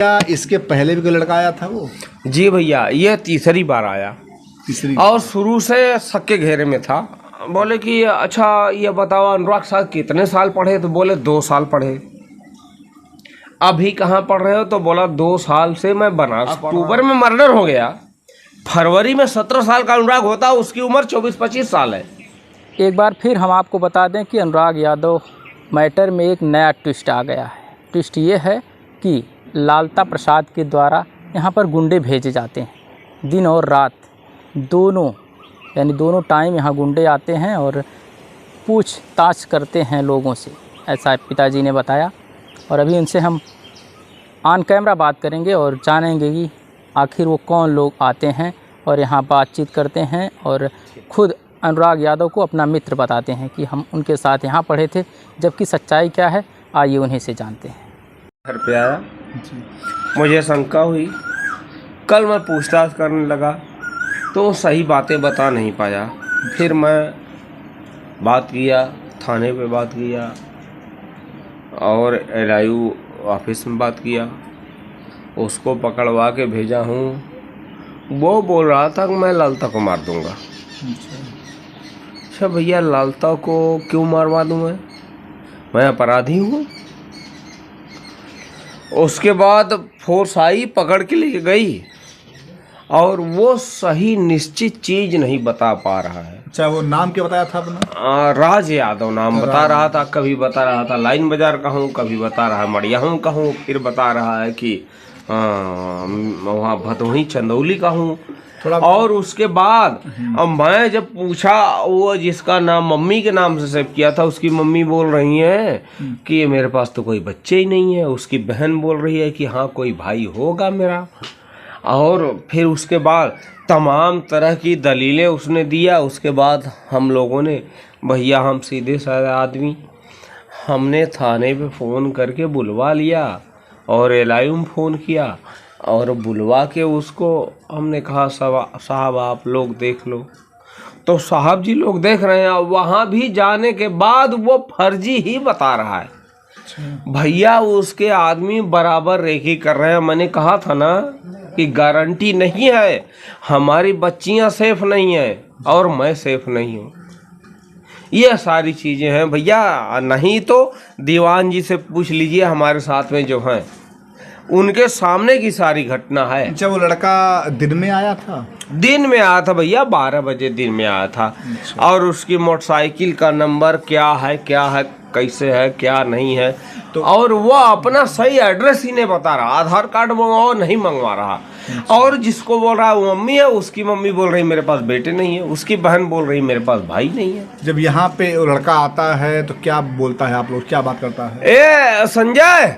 क्या इसके पहले भी कोई लड़का आया था वो? जी भैया, ये तीसरी बार आया। तीसरी? और शुरू से शक के घेरे में था। बोले कि अच्छा ये बताओ अनुराग साहब कितने साल पढ़े? तो बोले 2 साल पढ़े। अभी कहाँ पढ़ रहे हो? तो बोला 2 साल से मैं बनारस। अक्टूबर में मर्डर हो गया, फरवरी में 17 साल का अनुराग होता, उसकी उम्र 24-25 साल है। एक बार फिर हम आपको बता दें कि अनुराग यादव मैटर में एक नया ट्विस्ट आ गया है। ट्विस्ट ये है कि लालता प्रसाद के द्वारा यहाँ पर गुंडे भेजे जाते हैं। दिन और रात दोनों, यानी दोनों टाइम यहाँ गुंडे आते हैं और पूछताछ करते हैं लोगों से, ऐसा पिताजी ने बताया। और अभी उनसे हम ऑन कैमरा बात करेंगे और जानेंगे कि आखिर वो कौन लोग आते हैं और यहाँ बातचीत करते हैं और खुद अनुराग यादव को अपना मित्र बताते हैं कि हम उनके साथ यहाँ पढ़े थे, जबकि सच्चाई क्या है आइए उन्हीं से जानते हैं। घर पे आया, मुझे शंका हुई। कल मैं पूछताछ करने लगा तो सही बातें बता नहीं पाया। फिर मैं बात किया, थाने पे बात किया और LIU ऑफिस में बात किया। उसको पकड़वा के भेजा हूँ। वो बोल रहा था कि मैं लालता को मार दूँगा। अच्छा भैया, लालता को क्यों मारवा दूँ? मैं अपराधी हूँ? उसके बाद फोर्स आई, पकड़ के लेके गई और वो सही निश्चित चीज नहीं बता पा रहा है। अच्छा, वो नाम क्या बताया था अपना? राज यादव नाम बता रहा था। कभी बता रहा था लाइन बाजार का हूँ, कभी बता रहा है मड़ियाहूँ का हूँ, फिर बता रहा है कि वहाँ भदोही चंदौली का हूँ। और उसके बाद अब मैं जब पूछा, वो जिसका नाम मम्मी के नाम से सेव किया था, उसकी मम्मी बोल रही है कि मेरे पास तो कोई बच्चे ही नहीं है। उसकी बहन बोल रही है कि हाँ कोई भाई होगा मेरा। और फिर उसके बाद तमाम तरह की दलीलें उसने दिया। उसके बाद हम लोगों ने, भैया हम सीधे साधे आदमी, हमने थाने पे फ़ोन करके बुलवा लिया और LIU में फ़ोन किया और बुलवा के उसको हमने कहा साहब आप लोग देख लो। तो साहब जी लोग देख रहे हैं। वहाँ भी जाने के बाद वो फर्जी ही बता रहा है। भैया उसके आदमी बराबर रेकी कर रहे हैं। मैंने कहा था ना कि गारंटी नहीं है, हमारी बच्चियां सेफ नहीं है और मैं सेफ नहीं हूँ। ये सारी चीज़ें हैं भैया। नहीं तो दीवान जी से पूछ लीजिए, हमारे साथ में जो हैं उनके सामने की सारी घटना है। अच्छा, वो लड़का दिन में आया था? दिन में आया था भैया, 12 बजे दिन में आया था। और उसकी मोटरसाइकिल का नंबर क्या है कैसे है क्या नहीं है, तो और वो अपना सही एड्रेस ही नहीं बता रहा। आधार कार्ड मंगवाओ नहीं मंगवा रहा। और जिसको बोल रहा है वो मम्मी है, उसकी मम्मी बोल रही मेरे पास बेटे नहीं है, उसकी बहन बोल रही मेरे पास भाई नहीं है। जब यहाँ पे वो लड़का आता है तो क्या बोलता है, आप लोग क्या बात करता है? ए संजय,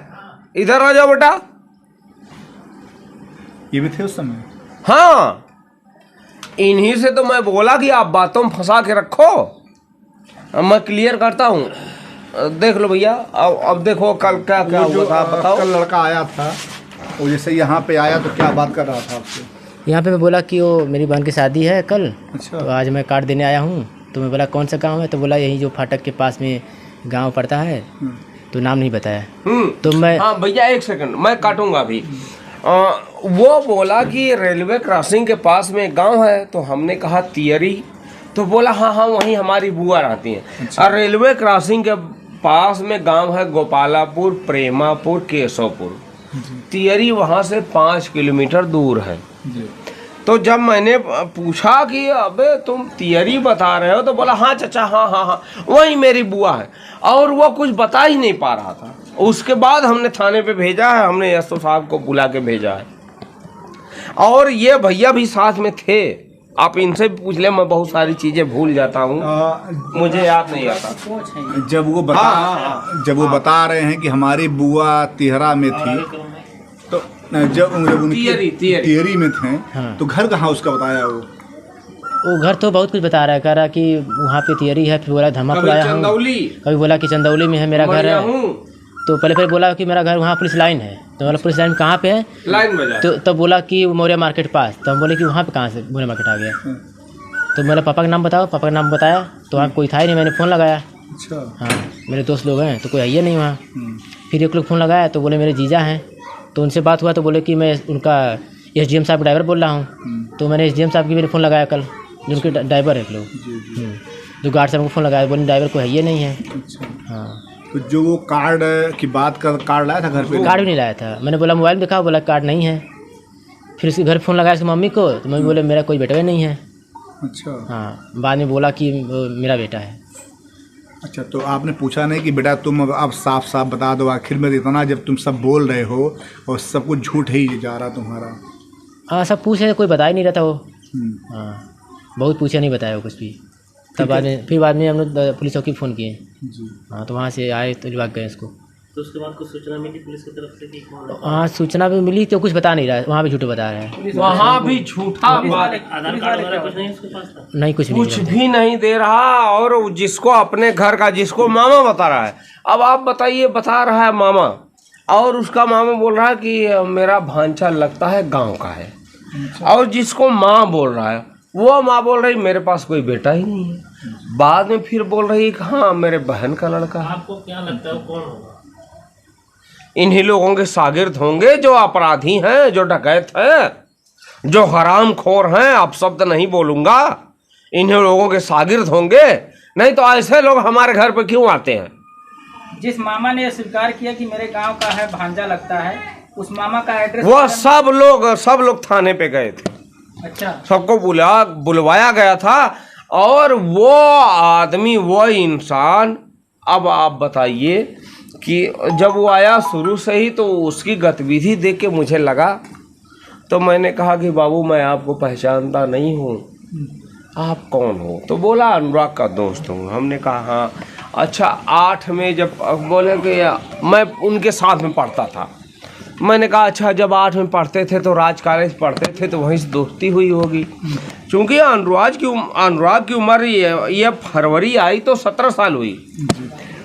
इधर आ जाओ बेटा। ये भी थे उस समय? हाँ, इन्हीं से तो मैं बोला कि आप बातों में फंसा के रखो, मैं क्लियर करता हूँ। देख लो भैया, अब देखो कल क्या क्या हुआ था बताओ। कल लड़का आया था, वो जैसे यहाँ पे आया तो क्या बात कर रहा था आपसे? यहाँ पे मैं बोला कि वो मेरी बहन की शादी है कल। अच्छा। तो आज मैं कार्ड देने आया हूँ। तो मैं बोला कौन सा गांव है? तो बोला यही जो फाटक के पास में गांव पड़ता है। तो नाम नहीं बताया। तो मैं, हाँ भैया एक सेकंड, मैं काटूंगा अभी। वो बोला कि रेलवे क्रॉसिंग के पास में गांव है। तो हमने कहा तियरी। तो बोला हाँ हाँ वहीं हमारी बुआ रहती हैं। अच्छा। और रेलवे क्रॉसिंग के पास में गांव है गोपालापुर, प्रेमापुर, केशवपुर। तियरी वहाँ से 5 किलोमीटर दूर है। तो जब मैंने पूछा कि अबे तुम तियरी बता रहे हो, तो बोला हाँ चाचा हाँ वही मेरी बुआ है। और वो कुछ बता ही नहीं पा रहा था। उसके बाद हमने थाने पे भेजा है, हमने SO साहब को बुला के भेजा है। और ये भैया भी साथ में थे, आप इनसे भी पूछ ले, मैं बहुत सारी चीजें भूल जाता हूँ, मुझे याद नहीं आता। जब वो बता रहे हैं कि हमारी बुआ तिहरा में थी, तो जब उनकी तियरी में थे। हाँ। तो घर कहाँ उसका बताया? वो घर तो बहुत कुछ बता रहा है, कह रहा कि वहाँ पे तियरी है। फिर बोला धमापुर आया हूँ, कभी बोला कि चंदौली में है मेरा घर है। तो पहले बोला कि मेरा घर वहाँ पुलिस लाइन है। तो बोला पुलिस लाइन कहाँ पे है? लाइन बाजार। तो तब बोला कि मौर्य मार्केट पास। तो हम बोले कि वहाँ पे कहाँ से मौर्य मार्केट आ गया? तो मेरा पापा का नाम बताओ। पापा का नाम बताया तो वहाँ कोई था ही नहीं। मैंने फ़ोन लगाया। अच्छा। हाँ, मेरे दोस्त लोग हैं तो कोई आइए नहीं वहाँ। फिर एक लोग फ़ोन लगाया तो बोले मेरे जीजा हैं। तो उनसे बात हुआ तो बोले कि मैं उनका SDM साहब ड्राइवर बोल रहा हूँ। तो मैंने SDM साहब की मेरे फ़ोन लगाया कल, जो उनके ड्राइवर है लोग, जो गार्ड साहब को फ़ोन लगाया, बोले ड्राइवर को है ये नहीं है। हाँ, तो जो वो कार्ड की बात कर, कार्ड लाया था घर पे? कार्ड भी नहीं लाया था। मैंने बोला मोबाइल में देखा, बोला कार्ड नहीं है। फिर उसके घर फ़ोन लगाया उसकी मम्मी को, तो मम्मी बोले मेरा कोई बेटा ही नहीं है। अच्छा। हाँ, बाद में बोला कि मेरा बेटा है। अच्छा, तो आपने पूछा नहीं कि बेटा तुम अब साफ साफ बता दो, आखिर में इतना जब तुम सब बोल रहे हो और सब कुछ झूठ ही जा रहा तुम्हारा? हाँ, सब पूछे, कोई बता ही नहीं रहा था वो। हाँ, बहुत पूछा, नहीं बताया वो कुछ भी। तब बाद में हम लोग पुलिस चौकी फ़ोन किए। हाँ, तो वहाँ से आए तो भाग गए इसको। तो उसके बाद कुछ सूचना मिली पुलिस की तरफ से कि कौन है? हाँ, सूचना भी मिली तो कुछ बता नहीं रहा है, वहाँ भी झूठ बता रहा है। वहाँ भी झूठा बात, आधार कार्ड वगैरह कुछ नहीं उसके पास था? नहीं, कुछ भी नहीं दे रहा। और जिसको अपने घर का, जिसको मामा बता रहा है, अब आप बताइए, बता रहा है मामा, और उसका मामा बोल रहा है कि मेरा भांचा लगता है गांव का है। और जिसको माँ बोल रहा है, वो माँ बोल रही मेरे पास कोई बेटा ही नहीं है। बाद में फिर बोल रही कि हाँ मेरे बहन का लड़का है। आपको क्या लगता है वो कौन होगा? इन्हीं लोगों के शागिर्द होंगे जो अपराधी हैं, जो डकैत हैं, जो हरामखोर हैं। अब शब्द नहीं बोलूंगा, इन्हीं लोगों के शागिर्द होंगे। नहीं तो ऐसे लोग हमारे घर पे क्यों आते हैं? जिस मामा ने स्वीकार किया कि मेरे गांव का है, भांजा लगता है, उस मामा का एड्रेस वो सब लोग थाने पे गए थे। अच्छा, सबको बुलवाया गया था। और वो आदमी, वो इंसान, अब आप बताइए कि जब वो आया शुरू से ही, तो उसकी गतिविधि देख के मुझे लगा, तो मैंने कहा कि बाबू मैं आपको पहचानता नहीं हूँ, आप कौन हो? तो बोला अनुराग का दोस्त हूँ। हमने कहा हाँ। अच्छा, 8 में जब बोले कि मैं उनके साथ में पढ़ता था, मैंने कहा अच्छा, जब 8 में पढ़ते थे तो राज कॉलेज पढ़ते थे, तो वहीं से दोस्ती हुई होगी। क्योंकि अनुराग की उम्र ये फरवरी आई तो 17 साल हुई।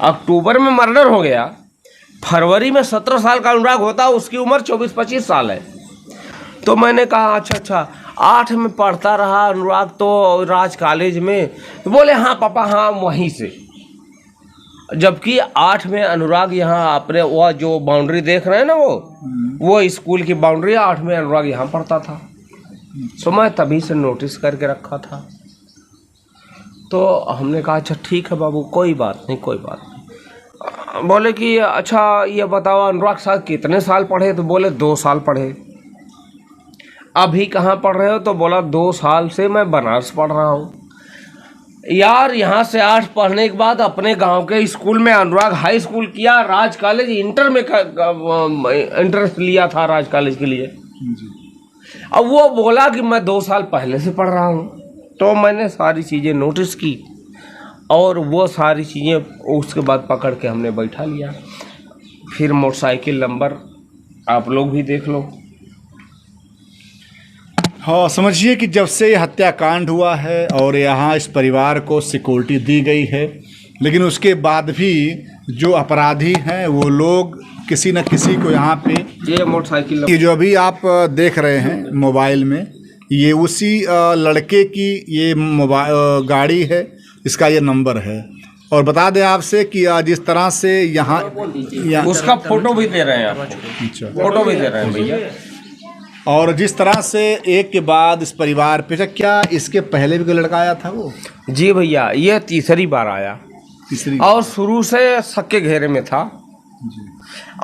अक्टूबर में मर्डर हो गया, फरवरी में 17 साल का अनुराग होता, उसकी उम्र 24-25 साल है। तो मैंने कहा अच्छा, 8 में पढ़ता रहा अनुराग तो राज कॉलेज में। तो बोले हाँ पापा, हाँ वहीं से। जबकि 8 में अनुराग यहाँ अपने वो जो बाउंड्री देख रहे हैं ना, वो स्कूल की बाउंड्री, 8 में अनुराग यहाँ पढ़ता था। तो मैं तभी से नोटिस करके रखा था। तो हमने कहा अच्छा ठीक है बाबू, कोई बात नहीं। बोले कि अच्छा ये बताओ अनुराग साहब कितने साल पढ़े? तो बोले 2 साल पढ़े। अभी कहाँ पढ़ रहे हो? तो बोला 2 साल से मैं बनारस पढ़ रहा हूँ। यार यहाँ से 8 पढ़ने के बाद अपने गांव के स्कूल में अनुराग हाई स्कूल किया, राज कॉलेज इंटर में इंटरेस्ट लिया था राज कॉलेज के लिए। अब वो बोला कि मैं 2 साल पहले से पढ़ रहा हूँ। तो मैंने सारी चीज़ें नोटिस की और वो सारी चीज़ें उसके बाद पकड़ के हमने बैठा लिया। फिर मोटरसाइकिल नंबर आप लोग भी देख लो। हाँ, समझिए कि जब से ये हत्याकांड हुआ है और यहाँ इस परिवार को सिक्योरिटी दी गई है, लेकिन उसके बाद भी जो अपराधी हैं वो लोग किसी न किसी को यहाँ पे, ये मोटरसाइकिल, ये जो अभी आप देख रहे हैं मोबाइल में, ये उसी लड़के की ये मोबाइल गाड़ी है, इसका ये नंबर है। और बता दें आपसे कि जिस तरह से यहाँ उसका फोटो भी दे रहे हैं आप। अच्छा, फोटो भी दे रहे हैं भैया। और जिस तरह से एक के बाद इस परिवार पे, क्या इसके पहले भी कोई लड़का आया था वो? जी भैया, ये तीसरी बार आया। तीसरी? और शुरू से सबके घेरे में था।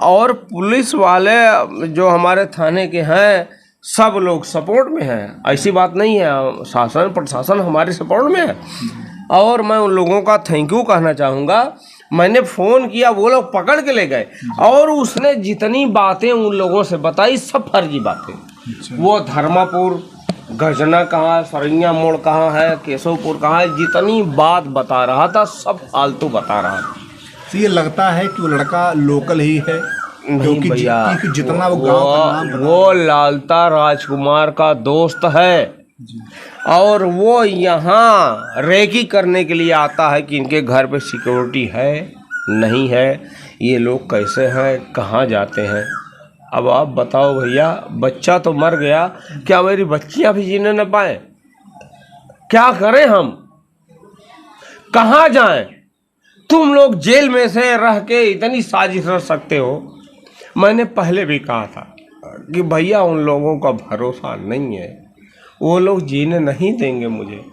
और पुलिस वाले जो हमारे थाने के हैं सब लोग सपोर्ट में हैं, ऐसी बात नहीं है। शासन प्रशासन हमारे सपोर्ट में है। और मैं उन लोगों का थैंक यू कहना चाहूँगा। मैंने फ़ोन किया, वो लोग पकड़ के ले गए। और उसने जितनी बातें उन लोगों से बताई सब फर्जी बातें। वो धर्मापुर, गजना कहाँ है, सरैया मोड़ कहाँ है, केशवपुर कहाँ है, जितनी बात बता रहा था सब फालतू बता रहा था। तो ये लगता है कि वो लड़का लोकल ही है? नहीं भैया, जितना वो गांव का नाम वो लालता राजकुमार का दोस्त है। और वो यहाँ रेकी करने के लिए आता है कि इनके घर पे सिक्योरिटी है नहीं है, ये लोग कैसे हैं, कहाँ जाते हैं। अब आप बताओ भैया, बच्चा तो मर गया, क्या मेरी बच्चियाँ भी जीने न पाए? क्या करें हम, कहाँ जाएं? तुम लोग जेल में से रह के इतनी साजिश रच सकते हो? मैंने पहले भी कहा था कि भैया उन लोगों का भरोसा नहीं है, वो लोग जीने नहीं देंगे मुझे।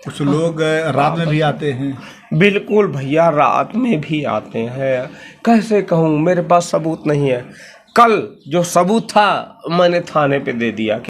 कुछ लोग रात में भी आते हैं। बिल्कुल भैया, रात में भी आते हैं। कैसे कहूँ, मेरे पास सबूत नहीं है। कल जो सबूत था मैंने थाने पे दे दिया।